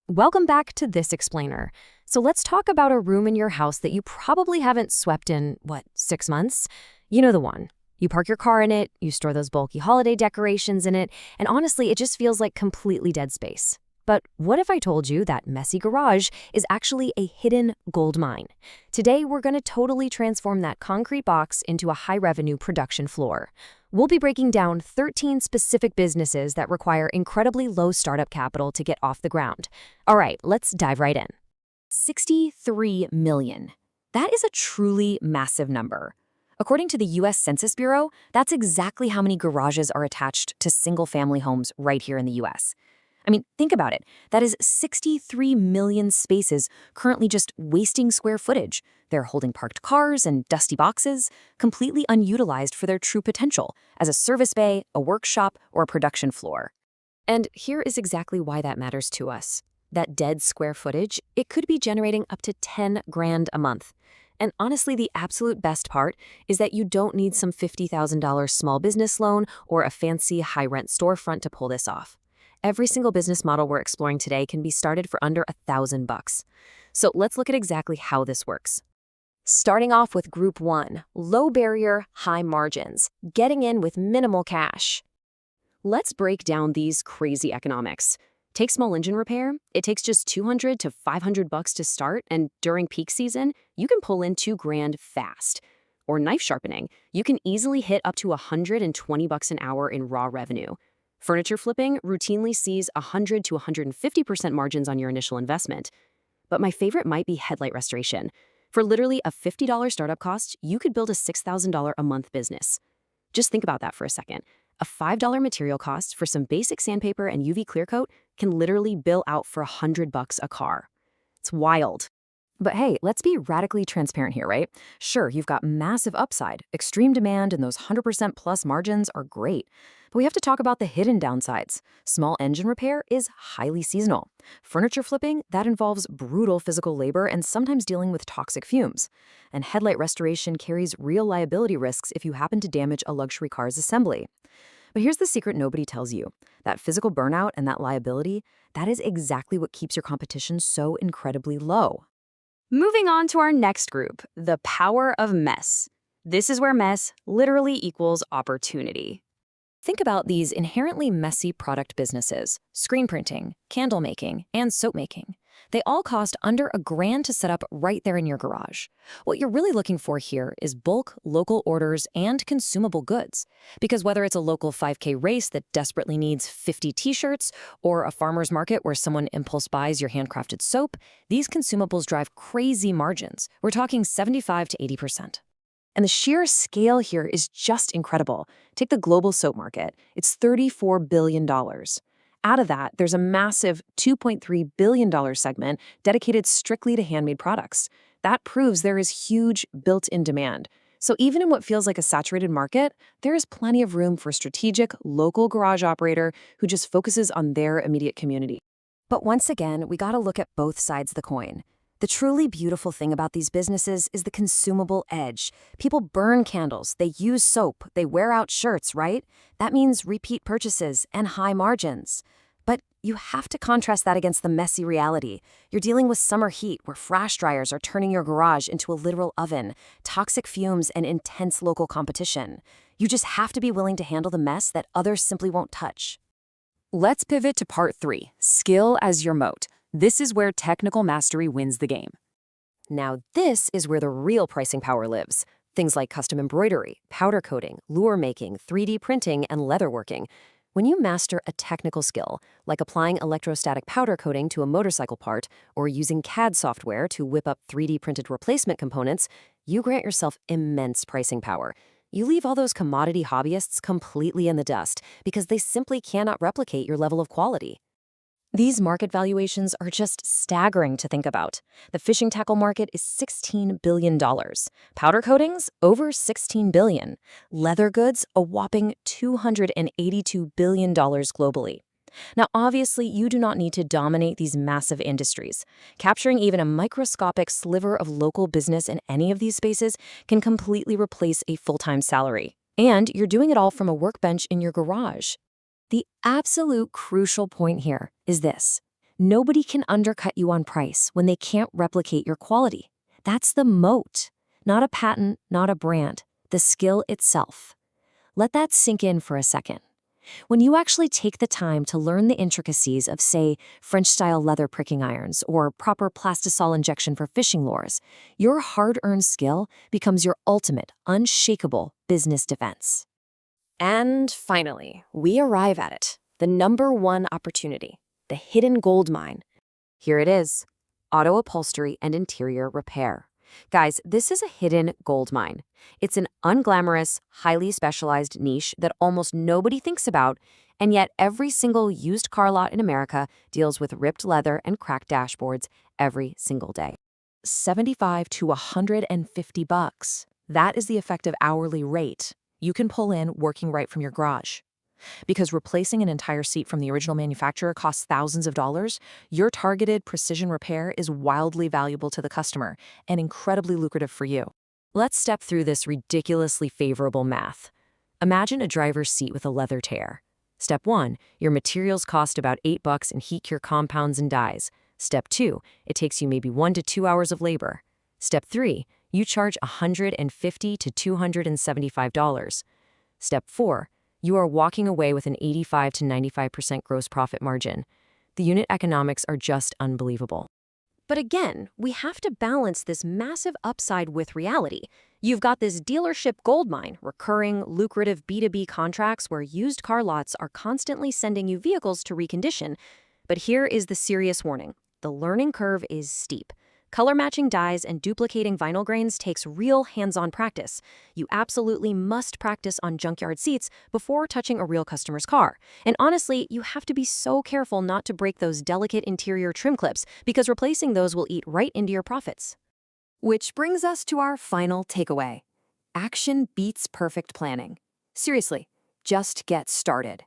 Welcome back to This Explainer. So let's talk about a room in your house that you probably haven't swept in, 6 months? You know the one. You park your car in it, you store those bulky holiday decorations in it, and honestly, it just feels like completely dead space. But what if I told you that messy garage is actually a hidden gold mine? Today, we're going to totally transform that concrete box into a high-revenue production floor. We'll be breaking down 13 specific businesses that require incredibly low startup capital to get off the ground. All right, let's dive right in. 63 million. That is a truly massive number. According to the U.S. Census Bureau, that's exactly how many garages are attached to single-family homes right here in the U.S. I mean, think about it. That is 63 million spaces currently just wasting square footage. They're holding parked cars and dusty boxes, completely unutilized for their true potential as a service bay, a workshop, or a production floor. And here is exactly why that matters to us. That dead square footage, it could be generating up to 10 grand a month. And honestly, the absolute best part is that you don't need some $50,000 small business loan or a fancy high-rent storefront to pull this off. Every single business model we're exploring today can be started for under $1,000. So let's look at exactly how this works. Starting off with Group 1, low barrier, high margins, getting in with minimal cash. Let's break down these crazy economics. Take small engine repair. It takes just $200 to $500 to start, and during peak season, you can pull in $2 grand fast. Or knife sharpening. You can easily hit up to $120 an hour in raw revenue. Furniture flipping routinely sees 100 to 150% margins on your initial investment. But my favorite might be headlight restoration. For literally a $50 startup cost, you could build a $6,000 a month business. Just think about that for a second. A $5 material cost for some basic sandpaper and UV clear coat can literally bill out for $100 a car. It's wild. But hey, let's be radically transparent here, right? Sure, you've got massive upside, extreme demand, and those 100% plus margins are great. But we have to talk about the hidden downsides. Small engine repair is highly seasonal. Furniture flipping, that involves brutal physical labor and sometimes dealing with toxic fumes. And headlight restoration carries real liability risks if you happen to damage a luxury car's assembly. But here's the secret nobody tells you. That physical burnout and that liability, that is exactly what keeps your competition so incredibly low. Moving on to our next group, the power of mess. This is where mess literally equals opportunity. Think about these inherently messy product businesses: screen printing, candle making, and soap making. They all cost under $1 grand to set up right there in your garage. What you're really looking for here is bulk, local orders, and consumable goods. Because whether it's a local 5K race that desperately needs 50 t-shirts or a farmer's market where someone impulse buys your handcrafted soap, these consumables drive crazy margins. We're talking 75 to 80%. And the sheer scale here is just incredible. Take the global soap market. It's $34 billion. Out of that, there's a massive $2.3 billion segment dedicated strictly to handmade products. That proves there is huge built-in demand. So even in what feels like a saturated market, there is plenty of room for a strategic, local garage operator who just focuses on their immediate community. But once again, we gotta look at both sides of the coin. The truly beautiful thing about these businesses is the consumable edge. People burn candles, they use soap, they wear out shirts, right? That means repeat purchases and high margins. But you have to contrast that against the messy reality. You're dealing with summer heat where flash dryers are turning your garage into a literal oven, toxic fumes, and intense local competition. You just have to be willing to handle the mess that others simply won't touch. Let's pivot to part 3, skill as your moat. This is where technical mastery wins the game. Now, this is where the real pricing power lives. Things like custom embroidery, powder coating, lure making, 3D printing, and leatherworking. When you master a technical skill, like applying electrostatic powder coating to a motorcycle part or using CAD software to whip up 3D printed replacement components, you grant yourself immense pricing power. You leave all those commodity hobbyists completely in the dust because they simply cannot replicate your level of quality. These market valuations are just staggering to think about. The fishing tackle market is $16 billion. Powder coatings, over $16 billion. Leather goods, a whopping $282 billion globally. Now, obviously, you do not need to dominate these massive industries. Capturing even a microscopic sliver of local business in any of these spaces can completely replace a full-time salary. And you're doing it all from a workbench in your garage. The absolute crucial point here is this. Nobody can undercut you on price when they can't replicate your quality. That's the moat. Not a patent, not a brand. The skill itself. Let that sink in for a second. When you actually take the time to learn the intricacies of, say, French-style leather pricking irons or proper plastisol injection for fishing lures, your hard-earned skill becomes your ultimate, unshakable business defense. And finally, we arrive at it, the number one opportunity, the hidden gold mine. Here it is, auto upholstery and interior repair. Guys, this is a hidden gold mine. It's an unglamorous, highly specialized niche that almost nobody thinks about, and yet every single used car lot in America deals with ripped leather and cracked dashboards every single day. $75 to $150. That is the effective hourly rate you can pull in working right from your garage. Because replacing an entire seat from the original manufacturer costs thousands of dollars, your targeted precision repair is wildly valuable to the customer and incredibly lucrative for you. Let's step through this ridiculously favorable math. Imagine a driver's seat with a leather tear. Step 1, your materials cost about $8 and heat cure compounds and dyes. Step 2, it takes you maybe 1 to 2 hours of labor. Step 3, you charge $150 to $275. Step 4, you are walking away with an 85 to 95% gross profit margin. The unit economics are just unbelievable. But again, we have to balance this massive upside with reality. You've got this dealership goldmine, recurring, lucrative B2B contracts where used car lots are constantly sending you vehicles to recondition. But here is the serious warning. The learning curve is steep. Color matching dyes and duplicating vinyl grains takes real hands-on practice. You absolutely must practice on junkyard seats before touching a real customer's car. And honestly, you have to be so careful not to break those delicate interior trim clips because replacing those will eat right into your profits. Which brings us to our final takeaway. Action beats perfect planning. Seriously, just get started.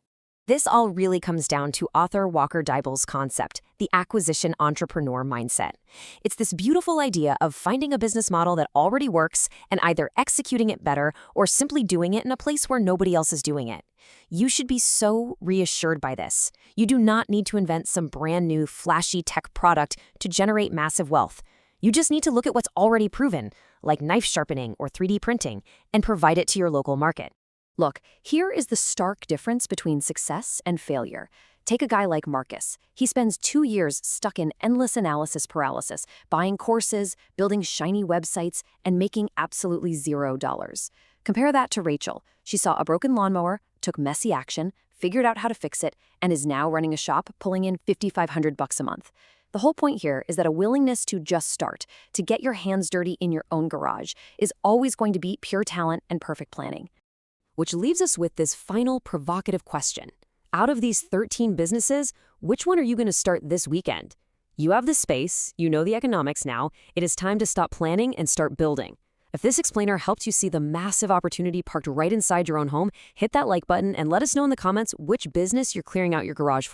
This all really comes down to author Walker Deibel's concept, the acquisition entrepreneur mindset. It's this beautiful idea of finding a business model that already works and either executing it better or simply doing it in a place where nobody else is doing it. You should be so reassured by this. You do not need to invent some brand new, flashy tech product to generate massive wealth. You just need to look at what's already proven, like knife sharpening or 3D printing, and provide it to your local market. Look, here is the stark difference between success and failure. Take a guy like Marcus. He spends 2 years stuck in endless analysis paralysis, buying courses, building shiny websites, and making absolutely $0. Compare that to Rachel. She saw a broken lawnmower, took messy action, figured out how to fix it, and is now running a shop pulling in $5,500 a month. The whole point here is that a willingness to just start, to get your hands dirty in your own garage, is always going to beat pure talent and perfect planning. Which leaves us with this final provocative question. Out of these 13 businesses, which one are you going to start this weekend? You have the space, you know the economics now, it is time to stop planning and start building. If this explainer helped you see the massive opportunity parked right inside your own home, hit that like button and let us know in the comments which business you're clearing out your garage for.